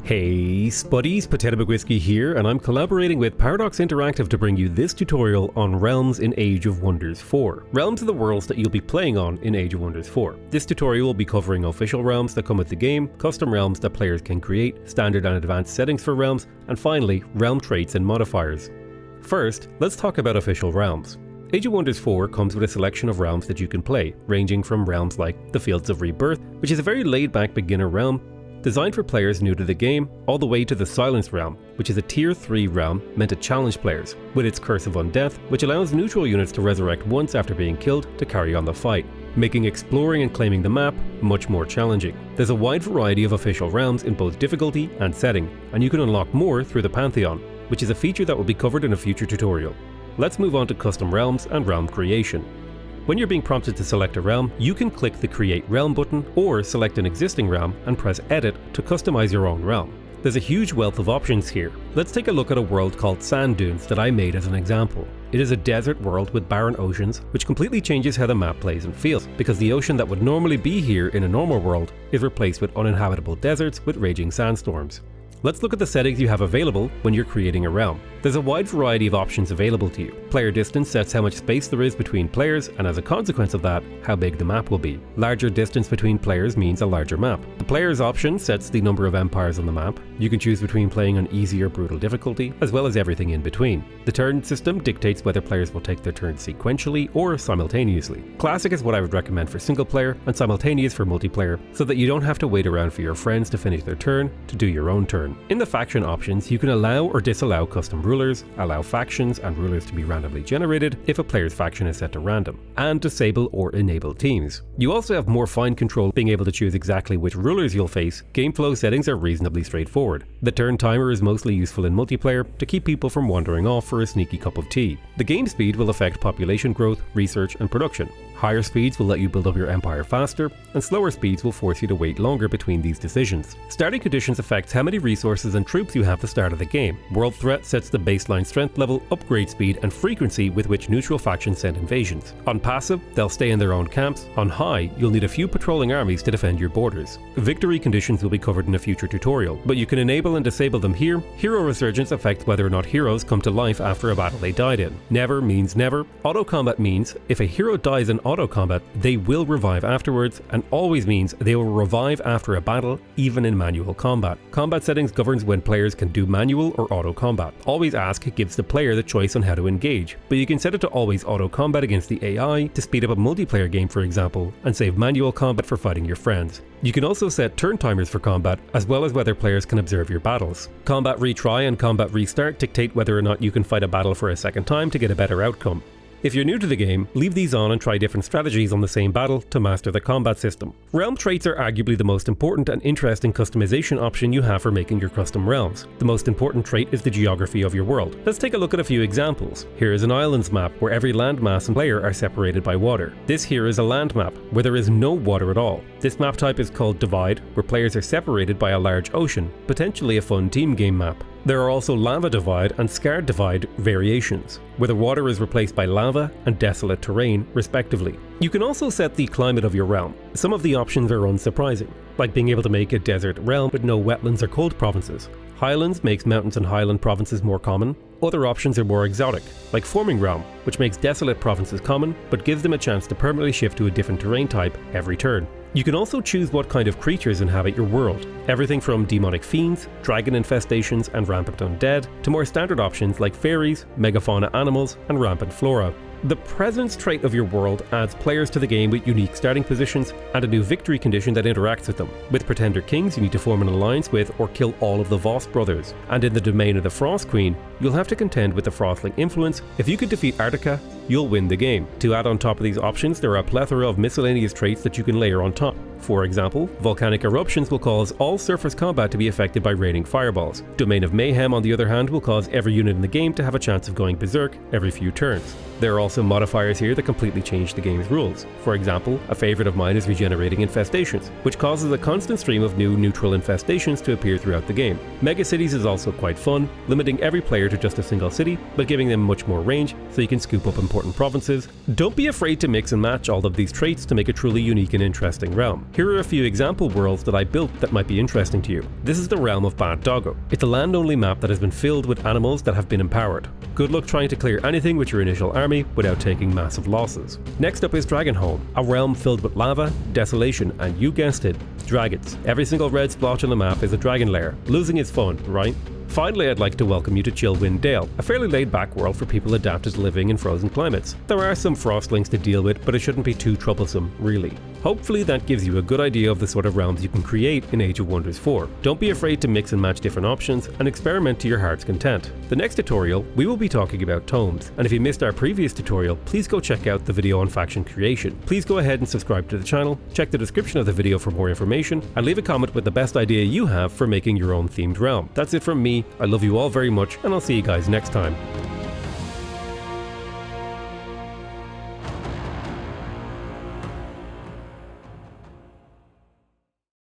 Hey Spuddies, Potato McWhiskey here, and I'm collaborating with Paradox Interactive to bring you this tutorial on Realms in Age of Wonders 4. Realms are the worlds that you'll be playing on in Age of Wonders 4. This tutorial will be covering official realms that come with the game, custom realms that players can create, standard and advanced settings for realms, and finally, realm traits and modifiers. First, let's talk about official realms. Age of Wonders 4 comes with a selection of realms that you can play, ranging from realms like the Fields of Rebirth, which is a very laid-back beginner realm, designed for players new to the game, all the way to the Silence realm, which is a tier 3 realm meant to challenge players, with its Curse of Undeath, which allows neutral units to resurrect once after being killed to carry on the fight, making exploring and claiming the map much more challenging. There's a wide variety of official realms in both difficulty and setting, and you can unlock more through the Pantheon, which is a feature that will be covered in a future tutorial. Let's move on to custom realms and realm creation. When you're being prompted to select a realm, you can click the Create Realm button or select an existing realm and press Edit to customize your own realm. There's a huge wealth of options here. Let's take a look at a world called Sand Dunes that I made as an example. It is a desert world with barren oceans, which completely changes how the map plays and feels, because the ocean that would normally be here in a normal world is replaced with uninhabitable deserts with raging sandstorms. Let's look at the settings you have available when you're creating a realm. There's a wide variety of options available to you. Player distance sets how much space there is between players, and as a consequence of that, how big the map will be. Larger distance between players means a larger map. The player's option sets the number of empires on the map. You can choose between playing on easy or brutal difficulty, as well as everything in between. The turn system dictates whether players will take their turns sequentially or simultaneously. Classic is what I would recommend for single player, and simultaneous for multiplayer, so that you don't have to wait around for your friends to finish their turn to do your own turn. In the faction options, you can allow or disallow custom rulers, allow factions and rulers to be randomly generated if a player's faction is set to random, and disable or enable teams. You also have more fine control, being able to choose exactly which rulers you'll face. Game flow settings are reasonably straightforward. The turn timer is mostly useful in multiplayer to keep people from wandering off for a sneaky cup of tea. The game speed will affect population growth, research and production. Higher speeds will let you build up your empire faster, and slower speeds will force you to wait longer between these decisions. Starting conditions affects how many resources and troops you have at the start of the game. World threat sets the baseline strength level, upgrade speed and frequency with which neutral factions send invasions. On passive, they'll stay in their own camps. On high, you'll need a few patrolling armies to defend your borders. Victory conditions will be covered in a future tutorial, but you can enable and disable them here. Hero resurgence affects whether or not heroes come to life after a battle they died in. Never means never. Auto combat means if a hero dies in auto combat, they will revive afterwards, and always means they will revive after a battle, even in manual combat. Combat settings governs when players can do manual or auto combat. Always ask gives the player the choice on how to engage, but you can set it to always auto combat against the AI to speed up a multiplayer game, for example, and save manual combat for fighting your friends. You can also set turn timers for combat, as well as whether players can observe your battles. Combat retry and combat restart dictate whether or not you can fight a battle for a second time to get a better outcome. If you're new to the game, leave these on and try different strategies on the same battle to master the combat system. Realm traits are arguably the most important and interesting customization option you have for making your custom realms. The most important trait is the geography of your world. Let's take a look at a few examples. Here is an islands map where every landmass and player are separated by water. This here is a land map where there is no water at all. This map type is called Divide, where players are separated by a large ocean, potentially a fun team game map. There are also Lava Divide and Scarred Divide variations, where the water is replaced by lava and desolate terrain, respectively. You can also set the climate of your realm. Some of the options are unsurprising, like being able to make a desert realm with no wetlands or cold provinces. Highlands makes mountains and highland provinces more common. Other options are more exotic, like Forming Realm, which makes desolate provinces common, but gives them a chance to permanently shift to a different terrain type every turn. You can also choose what kind of creatures inhabit your world. Everything from demonic fiends, dragon infestations and rampant undead, to more standard options like fairies, megafauna animals and rampant flora. The presence trait of your world adds players to the game with unique starting positions and a new victory condition that interacts with them. With Pretender Kings, you need to form an alliance with or kill all of the Voss brothers. And in the domain of the Frost Queen, you'll have to contend with the Frostling influence. If you can defeat Artica, you'll win the game. To add on top of these options, there are a plethora of miscellaneous traits that you can layer on top. For example, volcanic eruptions will cause all surface combat to be affected by raining fireballs. Domain of Mayhem, on the other hand, will cause every unit in the game to have a chance of going berserk every few turns. There are also modifiers here that completely change the game's rules. For example, a favourite of mine is regenerating infestations, which causes a constant stream of new neutral infestations to appear throughout the game. Megacities is also quite fun, limiting every player to just a single city, but giving them much more range so you can scoop up important provinces. Don't be afraid to mix and match all of these traits to make a truly unique and interesting realm. realm. Here are a few example worlds that I built that might be interesting to you. This is the realm of Bad Doggo. It's a land-only map that has been filled with animals that have been empowered. Good luck trying to clear anything with your initial army without taking massive losses. Next up is Dragonholm, a realm filled with lava, desolation, and you guessed it, dragons. Every single red splotch on the map is a dragon lair. Losing is fun, right? Finally, I'd like to welcome you to Chillwind Dale, a fairly laid-back world for people adapted to living in frozen climates. There are some frostlings to deal with, but it shouldn't be too troublesome, really. Hopefully that gives you a good idea of the sort of realms you can create in Age of Wonders 4. Don't be afraid to mix and match different options and experiment to your heart's content. The next tutorial, we will be talking about tomes, and if you missed our previous tutorial, please go check out the video on faction creation. Please go ahead and subscribe to the channel, check the description of the video for more information, and leave a comment with the best idea you have for making your own themed realm. That's it from me. I love you all very much, and I'll see you guys next time.